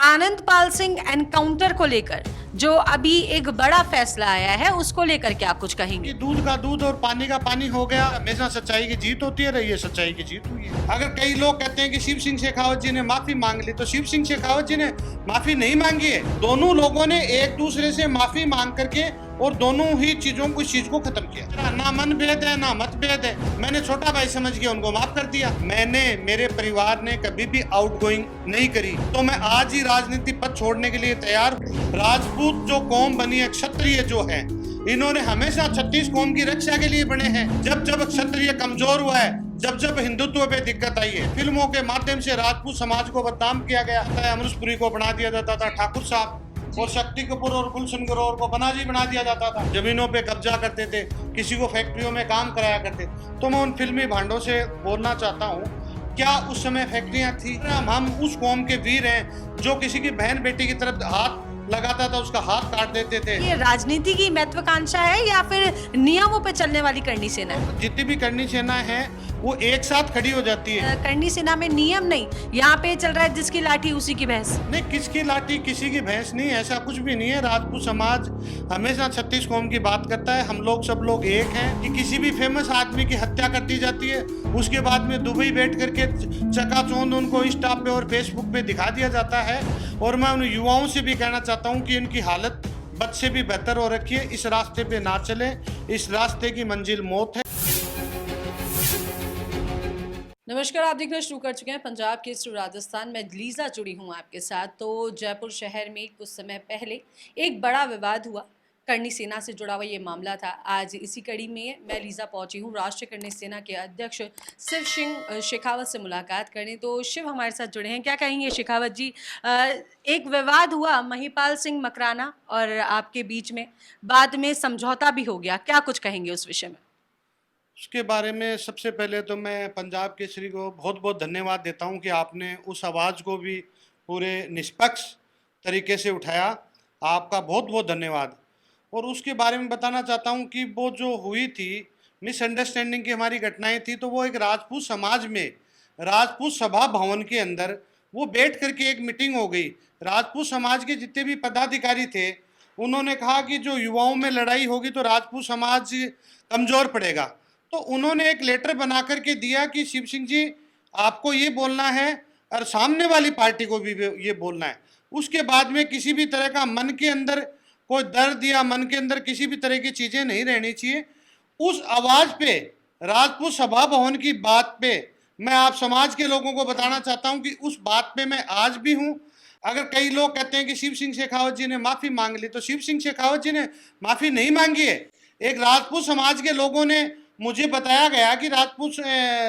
आनंद Pal Singh encounter को लेकर जो अभी एक बड़ा फैसला आया है उसको लेकर क्या कुछ कहेंगे? कि दूध का दूध और पानी का पानी हो गया। हमेशा सच्चाई की जीत होती है, रही है सच्चाई की जीत हुई है। अगर कई लोग कहते हैं कि शिव सिंह शेखावत जी ने माफी मांग ली, तो शिव सिंह शेखावत जी ने माफी नहीं मांगी है। दोनों लोगों ने एक दूसरे से माफी मांग करके और दोनों ही चीजों को इस चीज को खत्म किया। ना मन भेद है ना मत भेद है। मैंने छोटा भाई समझ के उनको माफ कर दिया। मैंने, मेरे परिवार ने कभी भी आउटगोइंग नहीं करी, तो मैं आज ही राजनीति पद छोड़ने के लिए तैयार हूं। राजपूत जो कौम बनी है, क्षत्रिय जो है, इन्होंने हमेशा 36 कौम की रक्षा के लिए बने हैं। जब जब क्षत्रिय कमजोर हुआ है, जब जब हिंदुत्व पे दिक्कत आई है, फिल्मों के माध्यम से राजपूत समाज को बदनाम किया गया। अमृतपुरी को बना दिया जाता था ठाकुर साहब, और शक्ति कपूर और गुलशन ग्रोवर को बनाजी बना दिया जाता था। जमीनों पे कब्जा करते थे, किसी को फैक्ट्रियों में काम कराया करते। तो मैं उन फिल्मी भांडों से बोलना चाहता हूँ, क्या उस समय फैक्ट्रियां थी? हम उस कौम के वीर हैं जो किसी की बहन बेटी की तरफ हाथ लगाता था, उसका हाथ काट देते थे। ये राजनीति की महत्वाकांक्षा है या फिर नियमों पे चलने वाली करनी सेना है? जितनी भी करनी सेना है वो एक साथ खड़ी हो जाती है। करनी सेना में नियम नहीं, यहाँ पे चल रहा है जिसकी लाठी उसी की भैंस। नहीं, किसकी लाठी किसी की भैंस नहीं, ऐसा कुछ भी नहीं है। राजपूत समाज हमेशा 36 कौम की बात करता है। हम लोग सब लोग एक हैं। कि किसी भी फेमस आदमी की हत्या कर दी जाती है, उसके बाद में दुबई बैठ करके चकाचौंध उनको इंस्टा पे और फेसबुक पे दिखा दिया जाता है। और मैं उन युवाओं से भी कहना चाहता हूँ कि इनकी हालत बद से भी बेहतर हो रखी है। इस रास्ते पे ना चलें, इस रास्ते की मंजिल मौत है। नमस्कार, आप देखना शुरू कर चुके हैं पंजाब के राजस्थान में। लीजा जुड़ी हूँ आपके साथ। तो जयपुर शहर में कुछ समय पहले एक बड़ा विवाद हुआ, करनी सेना से जुड़ा हुआ ये मामला था। आज इसी कड़ी में मैं लीजा पहुंची हूँ राष्ट्रीय करनी सेना के अध्यक्ष शिव सिंह शेखावत से मुलाकात करने। तो शिव हमारे साथ जुड़े हैं, क्या कहेंगे शेखावत जी? एक विवाद हुआ महिपाल सिंह मकराना और आपके बीच में, बाद में समझौता भी हो गया, क्या कुछ कहेंगे उस विषय में? उसके बारे में सबसे पहले तो मैं पंजाब केसरी को बहुत बहुत धन्यवाद देता हूं कि आपने उस आवाज़ को भी पूरे निष्पक्ष तरीके से उठाया। आपका बहुत बहुत धन्यवाद। और उसके बारे में बताना चाहता हूं कि वो जो हुई थी मिसअंडरस्टैंडिंग की हमारी घटनाएं थी, तो वो एक राजपूत समाज में राजपूत सभा भवन के अंदर वो बैठ करके एक मीटिंग हो गई। राजपूत समाज के जितने भी पदाधिकारी थे, उन्होंने कहा कि जो युवाओं में लड़ाई होगी तो राजपूत समाज कमज़ोर पड़ेगा। तो उन्होंने एक लेटर बना करके दिया कि शिव सिंह जी, आपको ये बोलना है और सामने वाली पार्टी को भी ये बोलना है। उसके बाद में किसी भी तरह का मन के अंदर कोई दर्द या मन के अंदर किसी भी तरह की चीज़ें नहीं रहनी चाहिए। उस आवाज़ पे, राजपूत सभा भवन की बात पे, मैं आप समाज के लोगों को बताना चाहता हूं कि उस बात पे मैं आज भी हूं। अगर कई लोग कहते हैं कि शिव सिंह शेखावत जी ने माफ़ी मांग ली, तो शिव सिंह शेखावत जी ने माफ़ी नहीं मांगी है। एक राजपूत समाज के लोगों ने मुझे बताया गया कि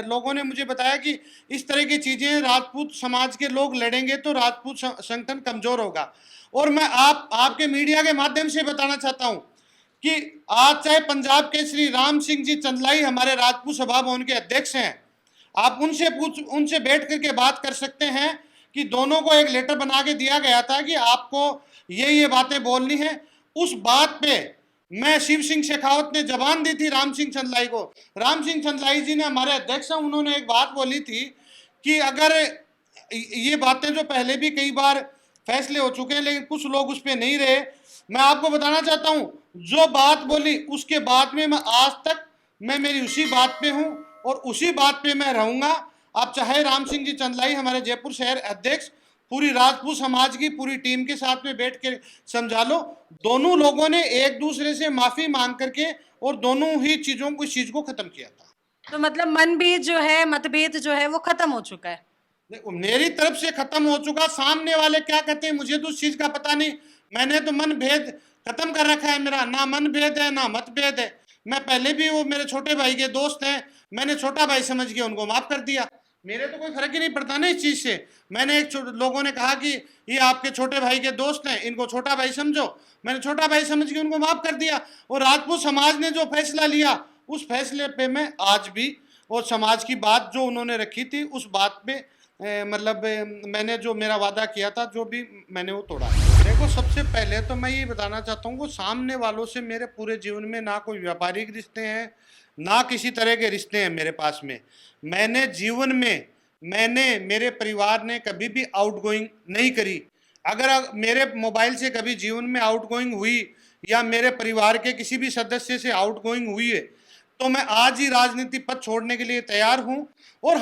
लोगों ने मुझे बताया कि इस तरह की चीज़ें राजपूत समाज के लोग लड़ेंगे तो राजपूत संगठन कमज़ोर होगा। और मैं आपके मीडिया के माध्यम से बताना चाहता हूं कि आज चाहे पंजाब के श्री राम सिंह जी चंदलाई हमारे राजपूत सभा भवन के अध्यक्ष हैं, आप उनसे बैठ करके बात कर सकते हैं कि दोनों को एक लेटर बना के दिया गया था कि आपको ये बातें बोलनी है। उस बात पे मैं शिव सिंह शेखावत ने जबान दी थी राम सिंह चंदलाई को। राम सिंह चंदलाई जी ने, हमारे अध्यक्ष हैं, उन्होंने एक बात बोली थी कि अगर ये बातें जो पहले भी कई बार फैसले हो चुके हैं लेकिन कुछ लोग उस पर नहीं रहे, मैं आपको बताना चाहता हूं, जो बात बोली उसके बाद में मैं आज तक मेरी उसी बात पे हूं और उसी बात पे मैं रहूंगा। आप चाहे राम सिंह जी चंदलाई हमारे जयपुर शहर अध्यक्ष पूरी राजपूत समाज की पूरी टीम के साथ में बैठ के समझा लो, दोनों लोगों ने एक दूसरे से माफी मांग करके और दोनों ही चीजों को, इस चीज को खत्म किया था। तो मतलब मनभेद जो है, मतभेद जो है वो खत्म हो चुका है? देखो, मेरी तरफ से खत्म हो चुका। सामने वाले क्या कहते हैं मुझे तो उस चीज का पता नहीं। मैंने तो मन भेद खत्म कर रखा है। मेरा ना मन भेद है ना मत भेद है। मैं पहले भी, वो मेरे छोटे भाई के दोस्त हैं, मैंने छोटा भाई समझ के उनको माफ कर दिया। मेरे तो कोई फर्क ही नहीं पड़ता ना इस चीज से। मैंने लोगों ने कहा कि ये आपके छोटे भाई के दोस्त हैं, इनको छोटा भाई समझो, मैंने छोटा भाई समझ के उनको माफ कर दिया। और राजपूत समाज ने जो फैसला लिया, उस फैसले पे मैं आज भी, और समाज की बात जो उन्होंने रखी थी उस बात पे मैंने जो मेरा वादा किया था, जो भी मैंने वो तोड़ा। देखो, सबसे पहले तो मैं ये बताना चाहता हूँ कि सामने वालों से मेरे पूरे जीवन में ना कोई व्यापारिक रिश्ते हैं, ना किसी तरह के रिश्ते हैं मेरे पास में। मैंने जीवन में, मेरे परिवार ने कभी भी आउटगोइंग नहीं करी। अगर मेरे मोबाइल से कभी जीवन में आउटगोइंग हुई या मेरे परिवार के किसी भी सदस्य से आउटगोइंग हुई है, तो मैं आज ही राजनीति पद छोड़ने के लिए तैयार हूं। और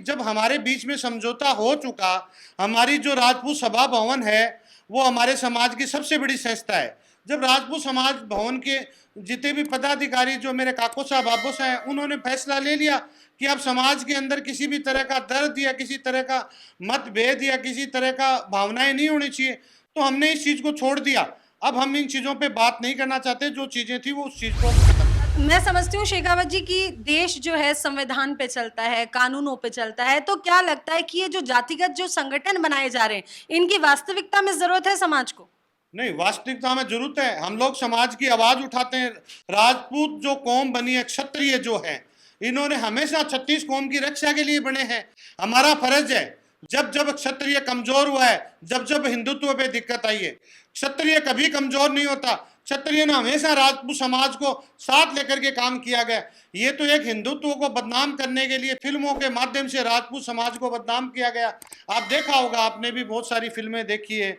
जब हमारे बीच में समझौता हो चुका, हमारी जो राजपूत सभा भवन है वो हमारे समाज की सबसे बड़ी संस्था है। जब राजपूत समाज भवन के जितने भी पदाधिकारी जो मेरे काको साहब बाबू साहब हैं, उन्होंने फैसला ले लिया कि अब समाज के अंदर किसी भी तरह का दर्द या किसी तरह का मतभेद या किसी तरह का भावनाएं नहीं होनी चाहिए, तो हमने इस चीज को छोड़ दिया। अब हम इन चीजों पे बात नहीं करना चाहते, जो चीजें थी वो उस चीज को खत्म। मैं समझती हूँ शेखावत जी कि देश जो है संविधान पे चलता है, कानूनों पे चलता है, तो क्या लगता है कि ये जो जातिगत जो संगठन बनाए जा रहे हैं, इनकी वास्तविकता में जरूरत है समाज को? नहीं, वास्तविकता में जरूरत है। हम लोग समाज की आवाज उठाते हैं। राजपूत जो कौम बनी है, क्षत्रिय जो है, इन्होंने हमेशा 36 कौम की रक्षा के लिए बने हैं। हमारा फर्ज है, जब जब क्षत्रिय कमजोर हुआ है, जब जब हिंदुत्व पे दिक्कत आई है, क्षत्रिय कभी कमजोर नहीं होता। क्षत्रिय ने हमेशा राजपूत समाज को साथ लेकर के काम किया गया। ये तो एक हिंदुत्व को बदनाम करने के लिए फिल्मों के माध्यम से राजपूत समाज को बदनाम किया गया। आप देखा होगा, आपने भी बहुत सारी फिल्में देखी है,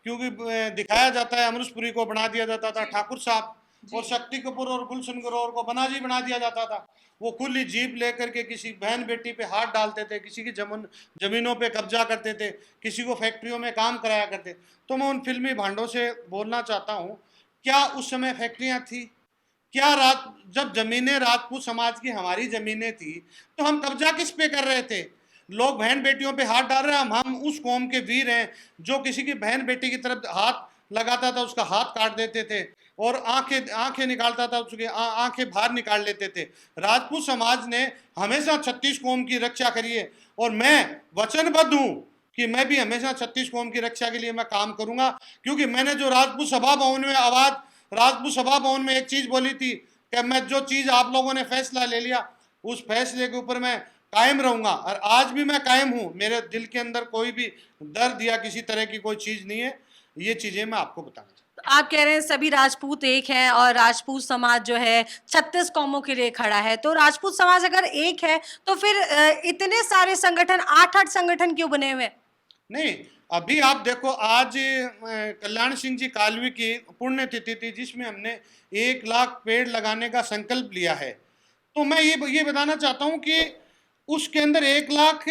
क्योंकि दिखाया जाता है अमरीशपुरी को बना दिया जाता था ठाकुर साहब, और शक्ति कपूर और गुलशन ग्रोवर को बनाजी बना दिया जाता था। वो खुली जीप लेकर के किसी बहन बेटी पे हाथ डालते थे, किसी की जमीनों पे कब्जा करते थे, किसी को फैक्ट्रियों में काम कराया करते। तो मैं उन फिल्मी भांडों से बोलना चाहता हूँ, क्या उस समय फैक्ट्रियाँ थी? क्या जब जमीनें राजपूत समाज की हमारी जमीनें थी, तो हम कब्जा किस पे कर रहे थे? लोग बहन बेटियों पे हाथ डाल रहे हैं। हम उस कौम के वीर हैं जो किसी की बहन बेटी की तरफ हाथ लगाता था उसका हाथ काट देते थे, और आंखें निकालता था उसकी आंखें बाहर निकाल लेते थे। राजपूत समाज ने हमेशा 36 कौम की रक्षा करी है, और मैं वचनबद्ध हूँ कि मैं भी हमेशा 36 कौम की रक्षा के लिए मैं काम करूंगा। क्योंकि मैंने जो राजपूत सभा भवन में एक चीज बोली थी कि मैं जो चीज आप लोगों ने फैसला ले लिया, उस फैसले के ऊपर मैं कायम रहूंगा, और आज भी मैं कायम हूं। मेरे दिल के अंदर कोई भी दर्द या किसी तरह की कोई चीज नहीं है। ये चीजें मैं आपको बताना चाहता तो आप कह रहे हैं सभी राजपूत एक हैं और राजपूत समाज जो है 36 कौमों के लिए खड़ा है। तो राजपूत समाज अगर एक है तो फिर इतने सारे संगठन, 8-8 संगठन क्यों बने हुए? नहीं, अभी आप देखो, आज कल्याण सिंह जी कालवी की पुण्यतिथि थी, जिसमें हमने 1 लाख पेड़ लगाने का संकल्प लिया है। तो मैं ये बताना चाहता हूं कि उसके अंदर 1 लाख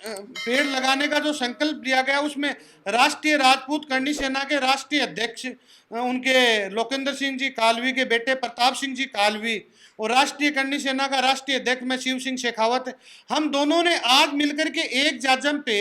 पेड़ लगाने का जो संकल्प लिया गया, उसमें राष्ट्रीय राजपूत करनी सेना के राष्ट्रीय अध्यक्ष उनके लोकेंद्र सिंह जी कालवी के बेटे प्रताप सिंह जी कालवी, और राष्ट्रीय करनी सेना का राष्ट्रीय अध्यक्ष में शिव सिंह शेखावत, हम दोनों ने आज मिलकर के एक जाजम पे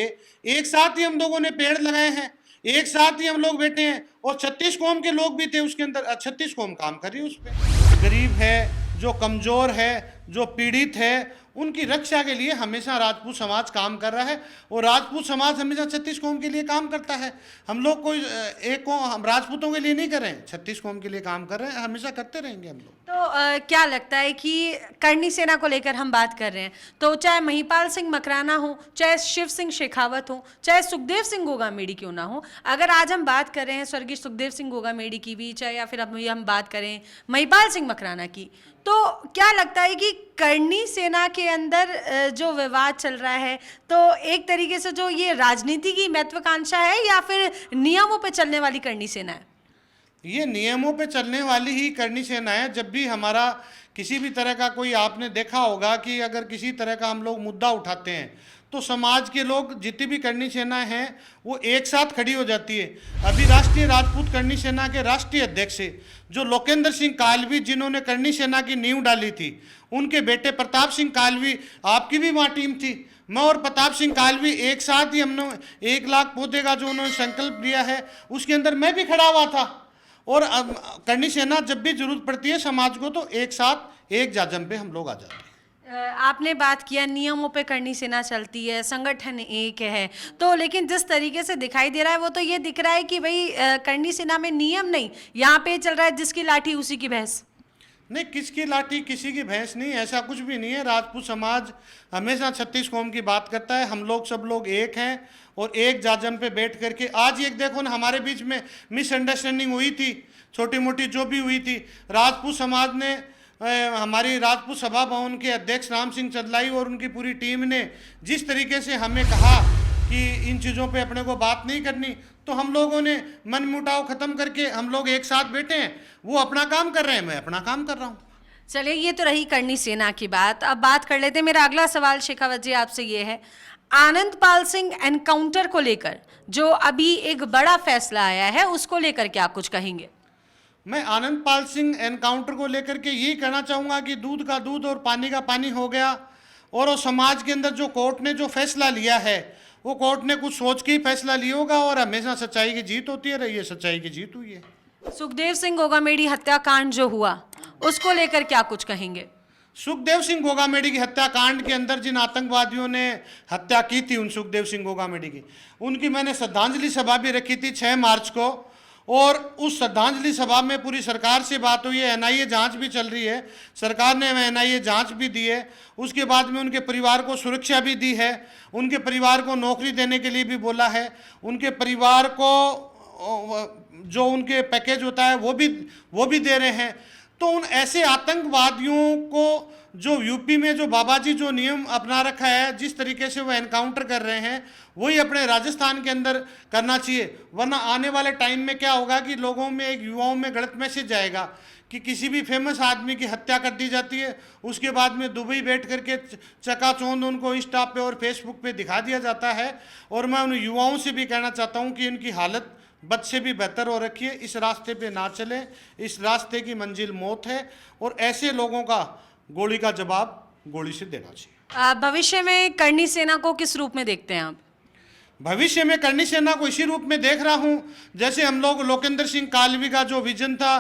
एक साथ ही हम लोगों ने पेड़ लगाए हैं। एक साथ ही हम लोग बैठे हैं, और 36 कौम के लोग भी थे उसके अंदर। 36 कौम काम कर रही है उस पर। गरीब है, जो कमजोर है, जो पीड़ित है, उनकी रक्षा के लिए हमेशा राजपूत समाज काम कर रहा है, और राजपूत समाज हमेशा 36 कौम के लिए काम करता है। हम लोग कोई एक कौम, हम राजपूतों के लिए नहीं कर रहे हैं, 36 कौम के लिए काम कर रहे हैं, हमेशा करते रहेंगे हम लोग। तो क्या लगता है कि करनी सेना को लेकर हम बात कर रहे हैं, तो चाहे महिपाल सिंह मकराना हो, चाहे शिव सिंह शेखावत हो, चाहे सुखदेव सिंह गोगामेड़ी क्यों ना हो, अगर आज हम बात कर रहे हैं स्वर्गीय सुखदेव सिंह गोगामेड़ी की भी, चाहे या फिर अब हम बात करें महिपाल सिंह मकराना की, तो क्या लगता है कि करनी सेना के अंदर जो विवाद चल रहा है, तो एक तरीके से जो ये राजनीति की महत्वाकांक्षा है या फिर नियमों पे चलने वाली करनी सेना है? ये नियमों पे चलने वाली ही करनी सेना है। जब भी हमारा किसी भी तरह का कोई, आपने देखा होगा कि अगर किसी तरह का हम लोग मुद्दा उठाते हैं, तो समाज के लोग, जितनी भी करनी सेना है, वो एक साथ खड़ी हो जाती है। अभी राष्ट्रीय राजपूत करनी सेना के राष्ट्रीय अध्यक्ष जो लोकेंद्र सिंह कालवी, जिन्होंने करनी सेना की नींव डाली थी, उनके बेटे प्रताप सिंह कालवी, आपकी भी वहाँ टीम थी, मैं और प्रताप सिंह कालवी एक साथ ही हमने 1 लाख पौधे का जो उन्होंने संकल्प लिया है, उसके अंदर मैं भी खड़ा हुआ था। और करनी सेना जब भी जरूरत पड़ती है समाज को, तो एक साथ एक जाजम पे हम लोग आ जाते हैं। आपने बात किया नियमों पे करनी सेना चलती है, संगठन एक है, तो लेकिन जिस तरीके से दिखाई दे रहा है वो तो ये दिख रहा है कि भाई करनी सेना में नियम नहीं, यहाँ पे चल रहा है जिसकी लाठी उसी की भैंस। नहीं, किसकी लाठी किसी की भैंस नहीं, ऐसा कुछ भी नहीं है। राजपूत समाज हमेशा 36 कौम की बात करता है। हम लोग सब लोग एक हैं, और एक जाजम पे बैठ करके, आज एक देखो ना, हमारे बीच में मिसअंडरस्टैंडिंग हुई थी, छोटी मोटी जो भी हुई थी, राजपूत समाज ने, हमारी राजपूत सभा भवन के अध्यक्ष राम सिंह चंदलाई और उनकी पूरी टीम ने जिस तरीके से हमें कहा कि इन चीज़ों पे अपने को बात नहीं करनी, तो हम लोगों ने मन मुटाव खत्म करके हम लोग एक साथ बैठे हैं। वो अपना काम कर रहे हैं, मैं अपना काम कर रहा हूँ। चलिए, ये तो रही करनी सेना की बात। अब बात कर लेते हैं, मेरा अगला सवाल शेखावत जी आपसे ये है, आनंदपाल सिंह एनकाउंटर को लेकर जो अभी एक बड़ा फैसला आया है, उसको लेकर क्या कुछ कहेंगे? मैं आनंदपाल सिंह एनकाउंटर को लेकर के यही कहना चाहूँगा कि दूध का दूध और पानी का पानी हो गया। और वो समाज के अंदर जो कोर्ट ने जो फैसला लिया है, वो कोर्ट ने कुछ सोच के ही फैसला लिया होगा, और हमेशा सच्चाई की जीत होती है, रही है सच्चाई की जीत हुई है। सुखदेव सिंह गोगामेडी हत्याकांड जो हुआ, उसको लेकर क्या कुछ कहेंगे? सुखदेव सिंह गोगामेडी की हत्याकांड के अंदर जिन आतंकवादियों ने हत्या की थी उन सुखदेव सिंह गोगामेडी की, उनकी मैंने श्रद्धांजलि सभा भी रखी थी 6 मार्च को। और उस श्रद्धांजलि सभा में पूरी सरकार से बात हुई है, एनआईए जांच भी चल रही है, सरकार ने एनआईए जांच भी दी है। उसके बाद में उनके परिवार को सुरक्षा भी दी है, उनके परिवार को नौकरी देने के लिए भी बोला है, उनके परिवार को जो उनके पैकेज होता है वो भी दे रहे हैं। तो उन ऐसे आतंकवादियों को जो यूपी में जो बाबाजी जो नियम अपना रखा है, जिस तरीके से वो एनकाउंटर कर रहे हैं, वही अपने राजस्थान के अंदर करना चाहिए। वरना आने वाले टाइम में क्या होगा कि लोगों में, एक युवाओं में गलत मैसेज जाएगा कि किसी भी फेमस आदमी की हत्या कर दी जाती है, उसके बाद में दुबई बैठ करके चकाचौंध उनको इंस्टा पे और फेसबुक पे दिखा दिया जाता है। और मैं उन युवाओं से भी कहना चाहता हूँ कि इनकी हालत बद से भी बेहतर हो रखी है, इस रास्ते पे ना चलें, इस रास्ते की मंजिल मौत है। और ऐसे लोगों का गोली का जवाब गोली से देना चाहिए। भविष्य में करनी सेना को किस रूप में देखते हैं आप? भविष्य में करनी सेना को इसी रूप में देख रहा हूं, जैसे हम लोग लोकेंद्र सिंह कालवी का जो विजन था,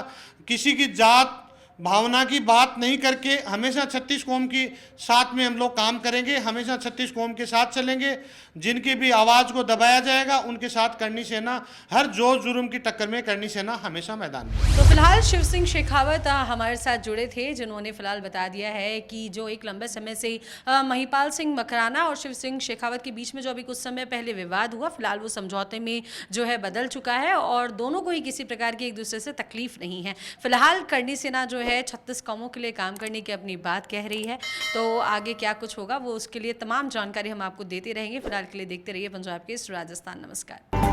किसी की जात भावना की बात नहीं करके हमेशा 36 कौम की साथ में हम लोग काम करेंगे, हमेशा 36 कौम के साथ चलेंगे। जिनकी भी आवाज़ को दबाया जाएगा उनके साथ करनी सेना, हर जोर जुर्म की टक्कर में करनी सेना हमेशा मैदान में। तो फिलहाल शिव सिंह शेखावत हमारे साथ जुड़े थे, जिन्होंने फिलहाल बता दिया है कि जो एक लंबे समय से महिपाल सिंह मकराना और शिव सिंह शेखावत के बीच में जो अभी कुछ समय पहले विवाद हुआ, फिलहाल वो समझौते में जो है बदल चुका है और दोनों को ही किसी प्रकार की एक दूसरे से तकलीफ नहीं है। फिलहाल करनी सेना जो है 36 कौमों के लिए काम करने की अपनी बात कह रही है। तो आगे क्या कुछ होगा वो उसके लिए तमाम जानकारी हम आपको देते रहेंगे। फिलहाल के लिए देखते रहिए पंजाब केसरी राजस्थान। नमस्कार।